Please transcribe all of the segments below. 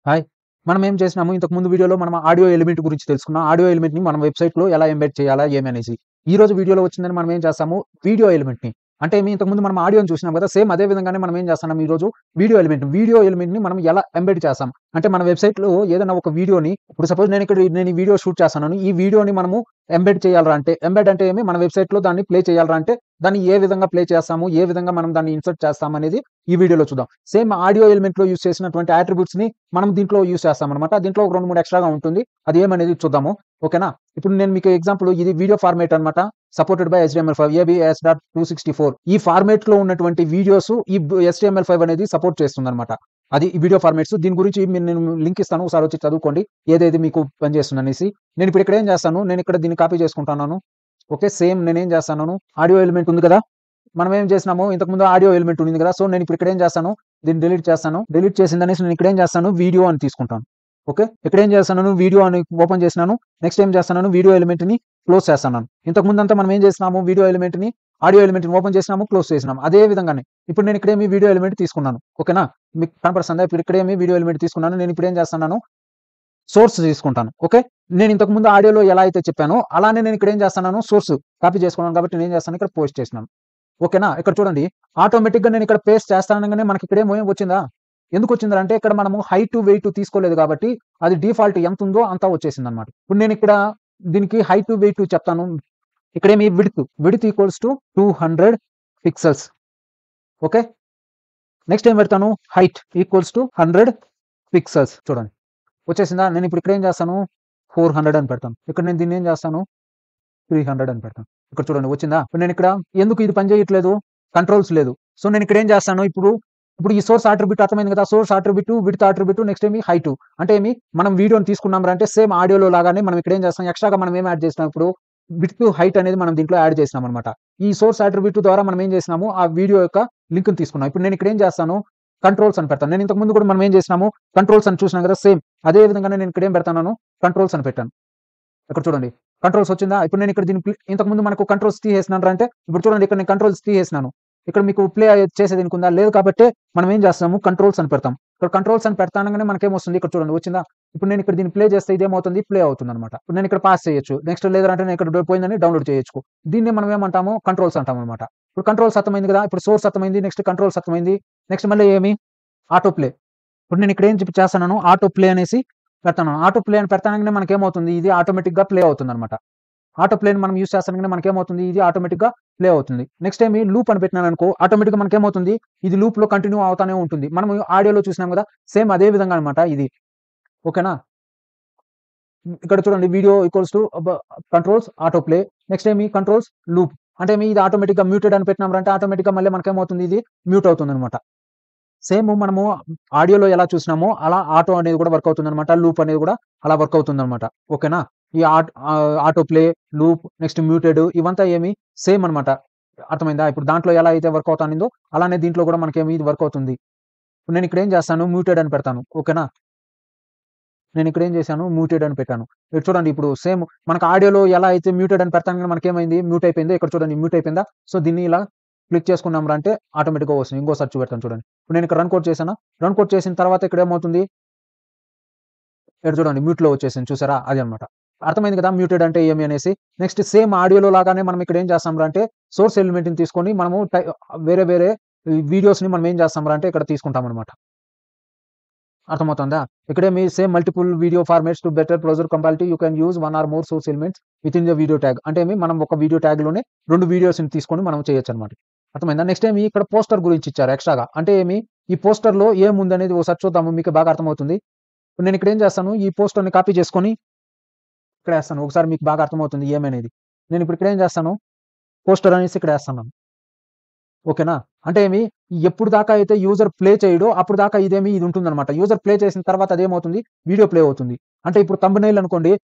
Hi. మనం ఏం చేసినాము ఇంతకు ముందు వీడియోలో మనం ఆడియో ఎలిమెంట్ గురించి తెలుసుకున్నాం. ఆడియో ఎలిమెంట్‌ని మనం వెబ్‌సైట్‌లో ఎలా ఎంబెడ్ చేయాలా ఏమి అనేసి. ఈ రోజు వీడియోలో వచ్చిందని మనం ఏం చేస్తాము వీడియో ఎలిమెంట్‌ని అంటే ఇంతకు ముందు మనం ఆడియోని చూసినాం కదా! సేమ్ అదే విధంగానే మనం ఏం చేస్తున్నాం ఈరోజు వీడియో ఎలిమెంట్‌ని మనం ఎలా ఎంబెడ్ చేస్తాం. అంటే మన వెబ్‌సైట్‌లో ఏదైనా ఒక వీడియోని ఇప్పుడు సపోజ్ నేను ఈ వీడియో షూట్ చేస్తున్నాను. ఈ వీడియోని మనము ఎంబెడ్ చేయాలిరా అంటే ఎంబెడ్ అంటే ఏమి మన వెబ్‌సైట్‌లో దాన్ని ప్లే చేయాలిరా అంటే దాన్ని ఏ విధంగా ప్లే చేస్తాము? ఏ విధంగా మనం దాన్ని ఇన్సర్ట్ చేస్తామనేది ఈ వీడియోలో చూద్దాం. సేమ్ ఆడియో ఎలిమెంట్‌లో యూజ్ చేసినటువంటి అట్రిబ్యూట్స్‌ని మనం దీంట్లో యూజ్ చేస్తామనమాట. దీంట్లో ఒక 2, 3 ఎక్స్‌ట్రాగా ఉంటుంది. అది ఏమనేది చూద్దాము. ఓకేనా? ఇప్పుడు నేను మీకు ఎగ్జాంపుల్ ఇది వీడియో ఫార్మాట్ అనమాట. సపోర్టెడ్ బై HTML5 ABS.264 ఈ ఫార్మాట్‌లో ఉన్నటువంటి వీడియోస్ ఈ HTML5 అనేది సపోర్ట్ చేస్తుందనమాట. అది ఈ వీడియో ఫార్మాట్స్. దీని గురించి నేను లింక్ ఇస్తాను. ఒకసారి వచ్చి చదువుకోండి. ఏదేది మీకు పనిచేస్తుందనేసి. నేను ఇప్పుడు ఇక్కడ ఏం చేస్తాను, నేను ఇక్కడ దీన్ని కాపీ చేసుకుంటున్నాను. ఓకే. సేమ్ నేనేం చేస్తున్నాను, ఆడియో ఎలిమెంట్ ఉంది కదా! మనం ఏం చేసినాము ఇంతకుముందు ఆడియో ఎలిమెంట్ ఉంది కదా! సో, నేను ఇప్పుడు ఇక్కడ ఏం చేస్తాను, దీన్ని డిలీట్ చేస్తాను. డిలీట్ చేసిందనేసి నేను ఇక్కడ ఏం చేస్తాను, వీడియో అని తీసుకుంటాను. ఓకే. ఇక్కడ ఏం చేస్తున్నాను, వీడియో అని ఓపెన్ చేసినాను. నెక్స్ట్ ఏం చేస్తున్నాను, వీడియో ఎలిమెంట్‌ని క్లోజ్ చేస్తున్నాను. ఇంతకుముందంతా మనం ఏం చేసినాము, వీడియో ఎలిమెంట్‌ని, ఆడియో ఎలిమెంట్‌ని ఓపెన్ చేసినాము, క్లోజ్ చేసినాము. అదే విధంగానే ఇప్పుడు నేను ఇక్కడేమి వీడియో ఎలిమెంట్ తీసుకున్నాను. ఓకేనా? మీకు కనపడుస్తుందా? ఇప్పుడు ఇక్కడేమి వీడియో ఎలిమెంట్ తీసుకున్నాను. నేను ఇప్పుడు ఏం చేస్తున్నాను, సోర్స్ తీసుకుంటాను. ఓకే. నేను ఇంతకుముందు ఆడియోలో ఎలా అయితే చెప్పానో, అలానే నేను ఇక్కడ ఏం చేస్తున్నాను, సోర్స్ కాపీ చేసుకున్నాను కాబట్టి నేనేం చేస్తాను, ఇక్కడ పోస్ట్ చేసినాను. ఓకేనా? ఇక్కడ చూడండి ఆటోమేటిక్‌గా నేను ఇక్కడ పేస్ట్ చేస్తానంగానే మనకి ఇక్కడేమో వచ్చిందా? ఎందుకొచ్చిందిరా అంటే ఇక్కడ మనము హైట్, వెయిట్ తీసుకోలేదు కాబట్టి అది డిఫాల్ట్ ఎంతుందో అంతా వచ్చేసిందన్నమాట. ఇప్పుడు నేనిక్కడ దీనికి హైట్, వెయిట్ చెప్తాను. ఇక్కడేమి width equals to 200 pixels. Okay. Next ఏం పెడతాను, హైట్ ఈక్వల్స్ టు 100 పిక్సెల్స్ చూడండి. వచ్చేసిందా? నేనిప్పుడు ఇక్కడ ఏం చేస్తాను, 400 అని పెడతాను. ఇక్కడ నేను దీన్ని ఏం చేస్తాను, 300 అని పెడతాను. ఇక్కడ చూడండి వచ్చిందా? ఇప్పుడు నేనిక్కడ ఎందుకు ఇది పని చేయట్లేదు? కంట్రోల్స్ లేదు. సో, నేనిక్కడ ఏం చేస్తాను ఇప్పుడు ఈ సోర్స్ అట్రిబ్యూట్ అర్థమైంది కదా! Source attribute, width attribute next height. అంటే మనం వీడియోని తీసుకున్నాంరా అంటే సేమ్ ఆడియోలో లాగానే మనం ఇక్కడ ఏం చేస్తాం ఎక్స్‌ట్రాగా మనం ఏం యాడ్ చేసినాం ఇప్పుడు విడ్త్, హైట్ అనేది మనం దీంట్లో యాడ్ చేసినామనమాట. ఈ సోర్స్ అట్రిబ్యూట్ ద్వారా మనం ఏం చేసినాము ఆ వీడియో యొక్క లింక్‌ని తీసుకున్నాం. ఇప్పుడు నేను ఇక్కడ ఏం చేస్తాను కంట్రోల్స్ అని పెడతాను. నేను ఇంతకు ముందు కూడా మనం ఏం చేసినాము కంట్రోల్స్ అని చూసినాం కదా! సేమ్ అదే విధంగానే నేను ఇక్కడ ఏం పెడతాను కంట్రోల్స్ అని పెట్టాను. ఇక్కడ చూడండి. కంట్రోల్స్ వచ్చిందా? ఇప్పుడు నేను ఇక్కడ ఇంతకుముందు మనకు కంట్రోల్స్ తీసేసినానురా అంటే, ఇప్పుడు చూడండి ఇక్కడ నేను కంట్రోల్స్ తీసేసినాను. ఇక్కడ మీకు ప్లే చేసేదానికుందా? లేదు కాబట్టే మనం ఏం చేస్తాము కంట్రోల్స్ అని పెడతాం. ఇక్కడ కంట్రోల్స్ అని పెడతానంగానే మనకేమొస్తుంది ఇక్కడ చూడండి వచ్చిందా? ఇప్పుడు నేను ఇక్కడ దీన్ని ప్లే చేస్తే ఇదేమవుతుంది? ప్లే అవుతుందన్నమాట. ఇప్పుడు నేను ఇక్కడ పాస్ చేయొచ్చు. నెక్స్ట్ లేదంటే నేను ఇక్కడ పోయిందని డౌన్‌లోడ్ చేయొచ్చు. దీన్నే మనం ఏమంటాము కంట్రోల్స్ అంటామన్నమాట. ఇప్పుడు కంట్రోల్స్ అర్థమైంది కదా! ఇప్పుడు సోర్స్ అర్థమైంది. నెక్స్ట్ కంట్రోల్స్ అర్థమైంది. నెక్స్ట్ మళ్ళీ ఆటో ప్లే. ఇప్పుడు నేను ఇక్కడ ఏం చేస్తున్నాను ఆటో ప్లే అనేసి పెడతాను. ఆటో ప్లే అని పెడతానంగానే మనకేమవుతుంది ఇది ఆటోమేటిక్‌గా ప్లే అవుతుందన్నమాట. ఆటో ప్లేని మనం యూజ్ చేస్తానంగానే మనకేమవుతుంది ఇది ఆటోమేటిక్‌గా ప్లే అవుతుంది. నెక్స్ట్ లూప్ అని పెట్టినాననుకో ఆటోమేటిక్‌గా మనకేమవుతుంది ఇది లూప్‌లో కంటిన్యూ అవుతానే ఉంటుంది. మనం ఆడియోలో చూసినాం కదా! సేమ్ అదే విధంగా అన్నమాట ఇది. ఓకేనా? ఇక్కడ చూడండి video equals to controls auto play. Next controls loop. అంటే ఇది ఆటోమేటిక్‌గా మ్యూటెడ్ అని పెట్టినామంటే ఆటోమేటిక్‌గా మళ్ళీ మనకేమవుతుంది ఇది మ్యూట్ అవుతుందన్నమాట. సేమ్ మనము ఆడియోలో ఎలా చూసినామో అలా ఆటో అనేది కూడా వర్క్ అవుతుందన్నమాట. లూప్ అనేది కూడా అలా వర్క్ అవుతుందన్నమాట. ఓకేనా? ఈ auto play, loop next muted ఇవంతా సేమ్ అన్నమాట. అర్థమైందా? ఇప్పుడు దాంట్లో ఎలా అయితే వర్క్ అవుతానిందో అలానే దీంట్లో కూడా మనకేమి ఇది వర్క్ అవుతుంది. ఇప్పుడు నేను ఇక్కడ ఏం చేస్తాను మ్యూటెడ్ అని పెడతాను. ఓకేనా? నేను ఇక్కడ ఏం చేశాను మ్యూటెడ్ అని పెట్టాను. ఇక్కడ చూడండి ఇప్పుడు సేమ్ మనకు ఆడియోలో ఎలా అయితే మ్యూటెడ్ అని పెడతాను మనకేమైంది మ్యూట్ అయిపోయిందో ఇక్కడ చూడండి మ్యూట్ అయిపోయిందా? సో, దీన్ని ఇలా క్లిక్ చేసుకున్నాంరా అంటే ఆటోమేటిక్‌గా వస్తుంది. ఇంకో సెర్చ్ పెడతాను చూడండి. ఇప్పుడు నేను ఇక్కడ రన్ కోడ్ చేశానా? రన్ కోడ్ చేసిన తర్వాత ఇక్కడ ఏమవుతుంది? ఇక్కడ చూడండి మ్యూట్‌లో వచ్చేసింది చూసారా? అది అన్నమాట. అర్థమైంది కదా! మ్యూటెడ్ అంటే ఏమి అనేసి. నెక్స్ట్ సేమ్ ఆడియోలో లాగానే మనం ఇక్కడ ఏం చేస్తాంరా అంటే సోర్స్ ఎలిమెంట్‌ని తీసుకొని మనము వేరే వేరే వీడియోస్‌ని మనం ఏం చేస్తాంరా అంటే ఇక్కడ తీసుకుంటామన్నమాట. అర్థమవుతుందా? ఇక్కడే same multiple video formats to better browser compatibility you can use 1 or more source elements within the video tag. అంటే మనం ఒక వీడియో ట్యాగ్‌లోనే 2 వీడియోస్‌ని తీసుకొని మనం చేయొచ్చన్నమాట. అర్థమైందా? నెక్స్ట్ ఇక్కడ పోస్టర్ గురించి ఇచ్చారు ఎక్స్‌ట్రాగా. అంటే ఈ పోస్టర్‌లో ఏముందనేది ఒకసారి చూద్దాము మీకు బాగా అర్థమవుతుంది. ఇప్పుడు నేను ఇక్కడ ఏం చేస్తాను ఈ పోస్టర్‌ని కాపీ చేసుకొని ఇక్కడ ఏస్తాను. ఒకసారి మీకు బాగా అర్థమవుతుంది ఏమనేది. నేను ఇప్పుడు ఇక్కడ ఏం చేస్తాను పోస్టర్ అనేసి ఇక్కడ ఏస్తున్నాను. ఓకేనా? అంటే ఎప్పుడు దాకా అయితే యూజర్ ప్లే చేయడో అప్పుడు దాకా ఇది ఉంటుందన్నమాట. యూజర్ ప్లే చేసిన తర్వాత అదేమవుతుంది వీడియో ప్లే అవుతుంది. అంటే ఇప్పుడు థంబ్‌నెయిల్ అనుకోండి.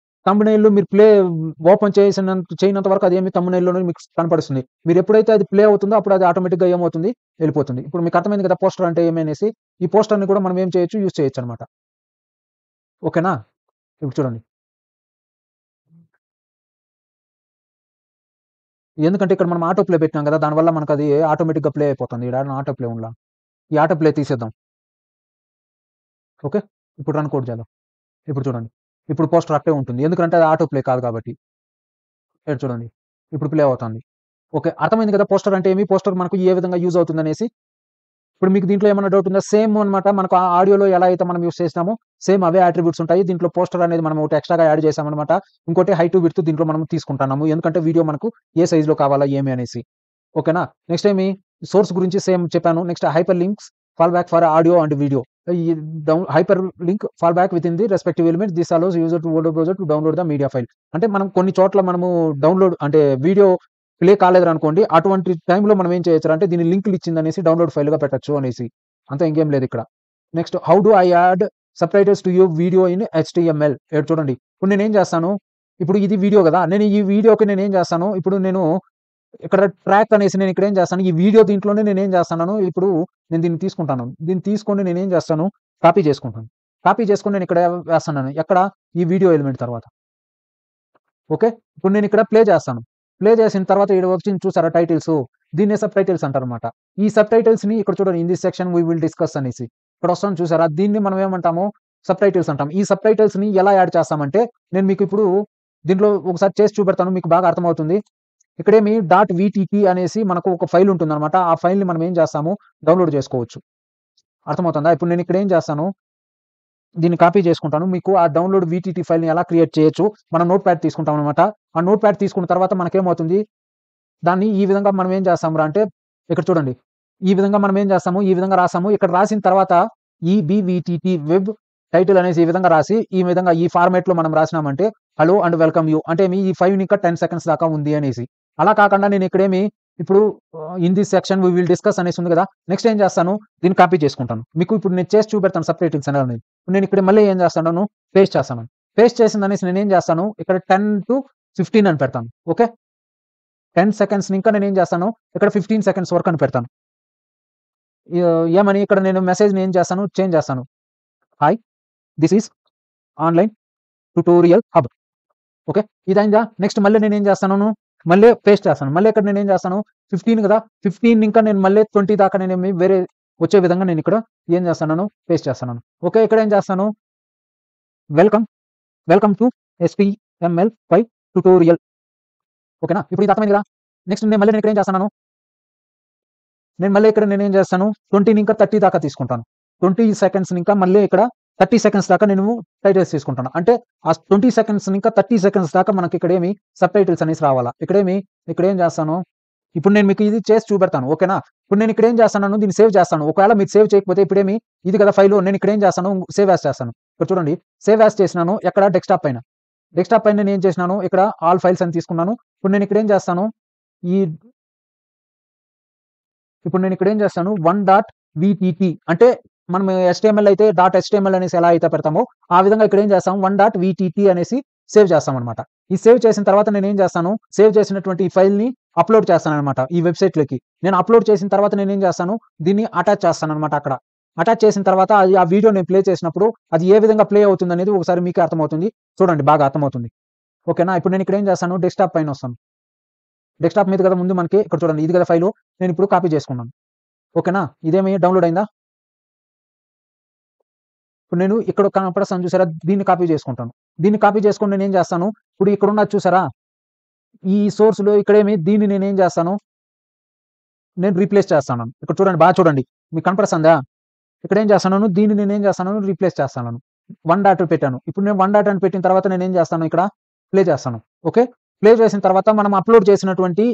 థంబ్‌నెయిల్‌లో మీరు ఓపెన్ చేయనంత వరకు థంబ్‌నెయిల్‌లోనే మీకు కనపడుస్తుంది. మీరు ఎప్పుడైతే అది ప్లే అవుతుందో అప్పుడు అది ఆటోమేటిక్‌గా ఏమవుతుంది వెళ్ళిపోతుంది. ఇప్పుడు మీకు అర్థమైంది కదా! పోస్టర్ అంటే అనేసి. ఈ పోస్టర్‌ని కూడా మనం ఏం చేయొచ్చు యూజ్ చేయొచ్చన్నమాట. ఓకేనా? ఇప్పుడు చూడండి. ఎందుకంటే ఇక్కడ మనం ఆటో ప్లే పెట్టినాం కదా! దానివల్ల మనకది ఆటోమేటిక్‌గా ప్లే అయిపోతుంది. ఈడ ఆటో ప్లే ఈ ఆటో ప్లే తీసేద్దాం. ఓకే. ఇప్పుడు రన్ కోడ్ చేద్దాం. ఇప్పుడు చూడండి. ఇప్పుడు పోస్టర్ అట్టే ఉంటుంది. ఎందుకంటే అది ఆటో ప్లే కాదు కాబట్టి. ఇక్కడ చూడండి. ఇప్పుడు ప్లే అవుతుంది. ఓకే. అర్థమైంది కదా! పోస్టర్ అంటే ఏమి? పోస్టర్ మనకు ఏ విధంగా యూజ్ అవుతుందనేసి. ఇప్పుడు మీకు దీంట్లో ఏమన్నా డౌట్ ఉందా? సేమ్ అనమాట. మనకు ఆ ఆడియోలో ఎలా అయితే మనం యూజ్ చేసినామో సేమ్ అవే అట్రిబ్యూట్స్ ఉంటాయి. దీంట్లో పోస్టర్ అనేది మనం ఒకటి ఎక్స్‌ట్రాగా యాడ్ చేశామనమాట. ఇంకోటి హైట్, విడ్త్ దీంట్లో మనం తీసుకుంటున్నాము. ఎందుకంటే వీడియో మనకు ఏ సైజ్‌లో కావాలా ఏమి అనేసి. ఓకేనా? నెక్స్ట్ ఏమి సోర్స్ గురించి సేమ్ చెప్పాను. Next hyperlinks fall back for audio and video. ఈ hyperlink fall back within the respective element. This allows user to browser to download the media file. అంటే మనం కొన్ని చోట్ల మనము డౌన్‌లోడ్ అంటే వీడియో ప్లే కాలేదనుకోండి. అటువంటి టైంలో మనం ఏం చేయొచ్చు అంటే దీని లింక్‌లు ఇచ్చిందనేసి డౌన్‌లోడ్ ఫైల్‌గా పెట్టొచ్చు అనేసి. అంతే ఇంకేం లేదు ఇక్కడ. Next how do I add subtitles to your video in HTML. ఇక్కడ చూడండి. ఇప్పుడు నేనేం చేస్తాను. ఇప్పుడు ఇది వీడియో గదా! నేను ఈ వీడియోకి నేనేం చేస్తాను. ఇప్పుడు నేను ఇక్కడ ట్రాక్ అనేసి నేను ఇక్కడ ఏం చేస్తాను. ఈ వీడియో దీంట్లోనే నేనేం చేస్తున్నాను. ఇప్పుడు నేను దీన్ని తీసుకుంటాను. దీన్ని తీసుకొని నేనేం చేస్తాను. కాపీ చేసుకుంటాను. కాపీ చేసుకొని నేను ఇక్కడ వేస్తున్నాను. ఎక్కడ ఈ వీడియో ఎలిమెంట్ తర్వాత. ఓకే. ఇప్పుడు నేను ఇక్కడ ప్లే చేస్తాను. ప్లే చేసిన తర్వాత ఈడ వచ్చింది చూసారా టైటిల్స్. దీన్నే సబ్‌టైటిల్స్ అంటారన్నమాట. ఈ సబ్‌టైటిల్స్‌ని ఇక్కడ చూడండి in this section we will discuss అనేసి. ఇక్కడ వస్తుంది చూసారా? దీన్ని మనం ఏమంటాము సబ్‌టైటిల్స్ అంటాం. ఈ సబ్‌టైటిల్స్‌ని ఎలా యాడ్ చేస్తామంటే నేను మీకు ఇప్పుడు దీంట్లో ఒకసారి చేసి చూపెడతాను. మీకు బాగా అర్థమవుతుంది. ఇక్కడేమి డాట్ వీటీటీ అనేసి మనకు ఒక ఫైల్ ఉంటుందన్నమాట. ఆ ఫైల్‌ని మనం ఏం చేస్తాము డౌన్‌లోడ్ చేసుకోవచ్చు. అర్థమవుతుందా? ఇప్పుడు నేను ఇక్కడ ఏం చేస్తాను. దీన్ని కాపీ చేసుకుంటాను. మీకు ఆ డౌన్‌లోడ్ వీటీటీ ఫైల్‌ని ఎలా క్రియేట్ చేయొచ్చు. మనం నోట్‌ప్యాడ్ తీసుకుంటామనమాట. ఆ నోట్‌ప్యాడ్ తీసుకున్న తర్వాత మనకేమవుతుంది. దాన్ని ఈ విధంగా మనం ఏం చేస్తాంరా అంటే ఇక్కడ చూడండి. ఈ విధంగా మనం ఏం చేస్తాము. ఈ విధంగా రాసాము. ఇక్కడ రాసిన తర్వాత ఈబీవీటీటీ వెబ్ టైటిల్ అనేసి ఈ విధంగా రాసి, ఈ విధంగా ఈ ఫార్మాట్‌లో మనం రాసినామంటే హలో అండ్ వెల్కమ్ యూ అంటే ఈ ఫైల్ ఇంకా 10 సెకండ్స్ దాకా ఉంది అనేసి. అలా కాకుండా నేను ఇక్కడేమి ఇప్పుడు in this section we will discuss అనేసి ఉంది కదా! నెక్స్ట్ ఏం చేస్తాను. దీన్ని కాపీ చేసుకుంటాను. మీకు ఇప్పుడు నేను చేసి చూపెడతాను సబ్‌టైటిల్స్ అనేది. నేను ఇక్కడ మళ్ళీ ఏం చేస్తాను. పేస్ట్ చేస్తాను. పేస్ట్ చేసిందనేసి నేనేం చేస్తాను. ఇక్కడ 10-15 అని పెడతాను. ఓకే. 10 సెకండ్స్‌ని ఇంకా నేనేం చేస్తాను. ఇక్కడ 15 సెకండ్స్ వరకు అని పెడతాను. ఏమని ఇక్కడ నేను మెసేజ్‌ని ఏం చేస్తాను. చేంజ్ చేస్తాను. Hi this is online tutorial hub. Okay. ఇదయిందా? నెక్స్ట్ మళ్ళీ నేనేం చేస్తాను. మళ్ళీ పేస్ట్ చేస్తాను. మళ్ళీ ఇక్కడ నేనేం చేస్తాను. 15 కదా! 15 ఇంకా నేను మళ్ళీ 20 దాకా నేనేమి వేరే వచ్చే విధంగా నేను ఇక్కడ ఏం చేస్తున్నాను. పేస్ట్ చేస్తున్నాను. ఓకే. ఇక్కడ ఏం చేస్తాను. Welcome, welcome to HTML5 tutorial. ఓకేనా? ఇప్పుడు ఇది అర్థమైంది కదా! నెక్స్ట్ నేను మళ్ళీ ఇక్కడ ఏం చేస్తున్నాను. నేను మళ్ళీ ఇక్కడ నేనేం చేస్తాను. 20ని ఇంకా 30 దాకా తీసుకుంటాను. 20 సెకండ్స్‌ని ఇంకా మళ్ళీ ఇక్కడ 30 సెకండ్స్ దాకా నేను టైటిల్స్ తీసుకుంటాను. అంటే ఆ 20 సెకండ్స్‌ని ఇంకా 30 సెకండ్స్ దాకా మనకి ఇక్కడేమి సబ్‌టైటిల్స్ అనేసి రావాలా. ఇక్కడేం చేస్తాను. ఇప్పుడు నేను మీకు ఇది చేసి చూపెడతాను. ఓకేనా? ఇప్పుడు నేను ఇక్కడ ఏం చేస్తున్నాను. దీన్ని సేవ్ చేస్తాను. ఒకవేళ మీరు సేవ్ చేయకపోతే ఇప్పుడేమి ఇది కదా ఫైలు. నేను ఇక్కడ ఏం చేస్తాను. సేవ్ యాస్ చేస్తాను. ఇక్కడ చూడండి. సేవ్ యాస్ చేసినాను. ఎక్కడ డెస్క్‌టాప్ పైన. డెస్క్‌టాప్ పైన నేను ఏం చేసినాను. ఇక్కడ ఆల్ ఫైల్స్ అని తీసుకున్నాను. ఇప్పుడు నేను ఇక్కడ ఏం చేస్తాను. ఈ ఇప్పుడు నేను ఇక్కడ ఏం చేస్తాను. 1.vtt అంటే మనం HTML అయితే .html అనేసి ఎలా అయితే పెడతామో ఆ విధంగా ఇక్కడ ఏం చేస్తాం 1.vtt అనేసి సేవ్ చేస్తామనమాట. ఈ సేవ్ చేసిన తర్వాత నేనేం చేస్తాను. సేవ్ చేసినటువంటి ఈ ఫైల్‌ని అప్‌లోడ్ చేస్తాననమాట ఈ వెబ్‌సైట్‌లోకి. నేను అప్‌లోడ్ చేసిన తర్వాత నేనేం చేస్తాను. దీన్ని అటాచ్ చేస్తాననమాట అక్కడ. అటాచ్ చేసిన తర్వాత అది ఆ వీడియో నేను ప్లే చేసినప్పుడు అది ఏ విధంగా ప్లే అవుతుందనేది ఒకసారి మీకే అర్థమవుతుంది. చూడండి బాగా అర్థమవుతుంది. ఓకేనా? ఇప్పుడు నేను ఇక్కడ ఏం చేస్తాను. డెస్క్‌టాప్ పైన వస్తాను. డెస్క్‌టాప్ మీద కదా ముందు మనకి ఇక్కడ చూడండి. ఇది కదా ఫైలు. నేను ఇప్పుడు కాపీ చేసుకున్నాను. ఓకేనా? ఇదేమి డౌన్‌లోడ్ అయిందా? ఇప్పుడు నేను ఇక్కడ కనపడుస్తుంది చూసారా? దీన్ని కాపీ చేసుకుంటాను. దీన్ని కాపీ చేసుకొని నేనేం చేస్తాను. ఇప్పుడు ఇక్కడ ఉన్నది చూసారా? ఈ సోర్స్‌లో ఇక్కడేమి దీన్ని నేనేం చేస్తాను. నేను రీప్లేస్ చేస్తాను. ఇక్కడ చూడండి బాగా చూడండి. మీకు కనపడుస్తుందా? ఇక్కడ ఏం చేస్తున్నాను. దీన్ని నేనేం చేస్తున్నాను. రీప్లేస్ చేస్తున్నాను. 1 డాట్ పెట్టాను. ఇప్పుడు నేను 1 డాట్ అని పెట్టిన తర్వాత నేనేం చేస్తాను. ఇక్కడ ప్లే చేస్తాను. ఓకే. ప్లే చేసిన తర్వాత మనం అప్‌లోడ్ చేసినటువంటి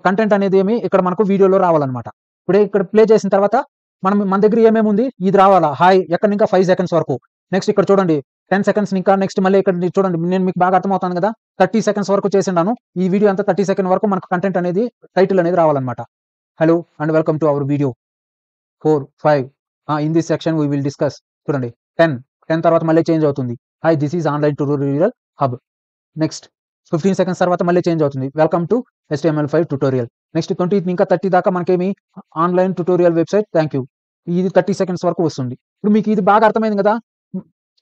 కంటెంట్ అనేది ఇక్కడ మనకు వీడియోలో రావాలన్నమాట. ఇప్పుడే ఇక్కడ ప్లే చేసిన తర్వాత మన దగ్గర ఏమేమి ఉంది. ఇది రావాలా. హాయ్ ఎక్కడి ఇంకా 5 సెకండ్స్ వరకు. నెక్స్ట్ ఇక్కడ చూడండి 10 సెకండ్స్ ఇంకా నెక్స్ట్ మళ్ళీ ఇక్కడ చూడండి. నేను మీకు బాగా అర్థమవుతాను కదా! 30 సెకండ్స్ వరకు చేసిండాను. ఈ వీడియో అంతా 30 సెకండ్ వరకు మనకు కంటెంట్ అనేది టైటిల్ అనేది రావాలన్నమాట. Hello and welcome to our video 4, 5 in this section we will discuss. చూడండి 10 తర్వాత మళ్ళీ చేంజ్ అవుతుంది. Hi this is online tutorial hub. Next 15 seconds తర్వాత మళ్ళీ చేంజ్ అవుతుంది. Welcome to HTML5 tutorial. Next 20 ఇంకా 30 దాకా మనకేమి online tutorial website thank you. ఇది 30 సెకండ్స్ వరకు వస్తుంది. ఇప్పుడు మీకు ఇది బాగా అర్థమైంది కదా!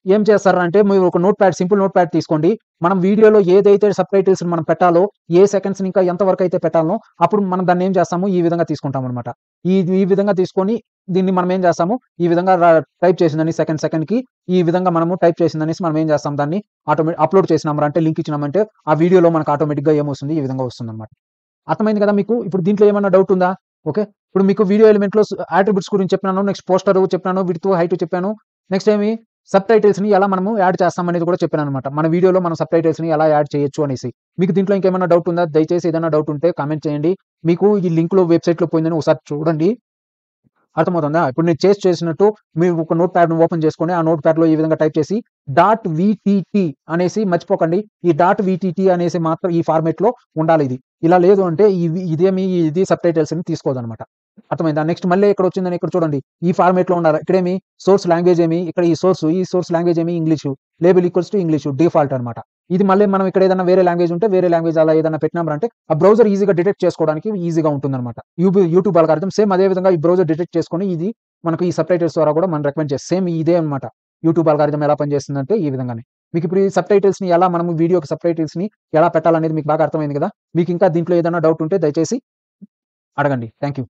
ఏం చేస్తారంటే మీరు ఒక నోట్‌ప్యాడ్ సింపుల్ నోట్‌ప్యాడ్ తీసుకోండి. మనం వీడియోలో ఏదైతే సబ్‌టైటిల్స్ మనం పెట్టాలో ఏ సెకండ్స్‌ని ఇంకా ఎంత వరకు అయితే పెట్టాలనో అప్పుడు మనం దాన్ని ఏం చేస్తాము ఈ విధంగా తీసుకుంటామనమాట. ఈ ఈ విధంగా తీసుకొని దీన్ని మనం ఏం చేస్తాము, ఈ విధంగా టైప్ చేసిందని సెకండ్‌కి ఈ విధంగా మనము టైప్ చేసిందనేసి మనం ఏం చేస్తాం, దాన్ని అప్‌లోడ్ చేసినాం అంటే లింక్ ఇచ్చినామంటే ఆ వీడియోలో మనకు ఆటోమేటిక్‌గా ఏమొస్తుంది, ఈ విధంగా వస్తుందన్నమాట. అర్థమైంది కదా మీకు? ఇప్పుడు దీంట్లో ఏమన్నా డౌట్ ఉందా? ఓకే. ఇప్పుడు మీకు వీడియో ఎలిమెంట్‌లో అట్రిబ్యూట్స్ గురించి చెప్పినాను. నెక్స్ట్ పోస్టర్ చెప్పినాను. విడ్త్, హైట్ చెప్పాను. నెక్స్ట్ సబ్‌టైటిల్స్‌ని ఎలా మనము యాడ్ చేస్తాం అనేది కూడా చెప్పానన్నమాట. మన వీడియోలో మనం సబ్‌టైటిల్స్‌ని ఎలా యాడ్ చేయొచ్చు అనేసి. మీకు దీంట్లో ఇంకేమైనా డౌట్ ఉందా? దయచేసి ఏదైనా డౌట్ ఉంటే కామెంట్ చేయండి. మీకు ఈ లింక్‌లో వెబ్‌సైట్‌లో పోయిందని ఒకసారి చూడండి. అర్థమవుతుందా? ఇప్పుడు నేను చేసినట్టు మీరు ఒక నోట్‌ప్యాడ్‌ని ఓపెన్ చేసుకొని, ఆ నోట్‌ప్యాడ్‌లో ఈ విధంగా టైప్ చేసి .vtt అనేసి మర్చిపోకండి. ఈ .vtt అనేసి మాత్రం ఈ ఫార్మాట్‌లో ఉండాలిది. ఇలా లేదు అంటే ఇది సబ్‌టైటిల్స్‌ని తీసుకోదనమాట. అర్థమైందా? నెక్స్ట్ మళ్ళీ ఎక్కడొచ్చిందని ఇక్కడ చూడండి. ఈ ఫార్మాట్‌లో ఉండాలి. ఇక్కడేమి సోర్స్ లాంగ్వేజ్ ఇక్కడ ఈ source language English. Label equals to English default అనమాట. ఇది మళ్ళీ మనం ఇక్కడ ఏదైనా వేరే లాంగ్వేజ్ ఉంటే వేరే లాంగ్వేజ్ అలా ఏదైనా పెట్టినామంటే ఆ బ్రౌజర్ ఈజీగా డిటెక్ట్ చేసుకోవడానికి ఈజీగా ఉంటుందన్నమాట. యూట్యూబ్ అల్గారిథం సేమ్ అదే విధంగా ఈ బ్రౌజర్ డిటెక్ట్ చేసుకొని ఇది మనకు ఈ సబ్‌టైటిల్స్ ద్వారా కూడా మనం రికమెండ్ చేస్తాం. సేమ్ ఇదే అన్నమాట. యూట్యూబ్ అల్గారిథం ఎలా పనిచేస్తుందంటే ఈ విధంగానే. మీకు ఇప్పుడు ఈ సబ్‌టైటిల్స్‌ని ఎలా మనము వీడియోకి సబ్‌టైటిల్స్‌ని ఎలా పెట్టాలనేది మీకు బాగా అర్థమైంది కదా! మీకు ఇంకా దీంట్లో ఏదైనా డౌట్ ఉంటే దయచేసి అడగండి. Thank you.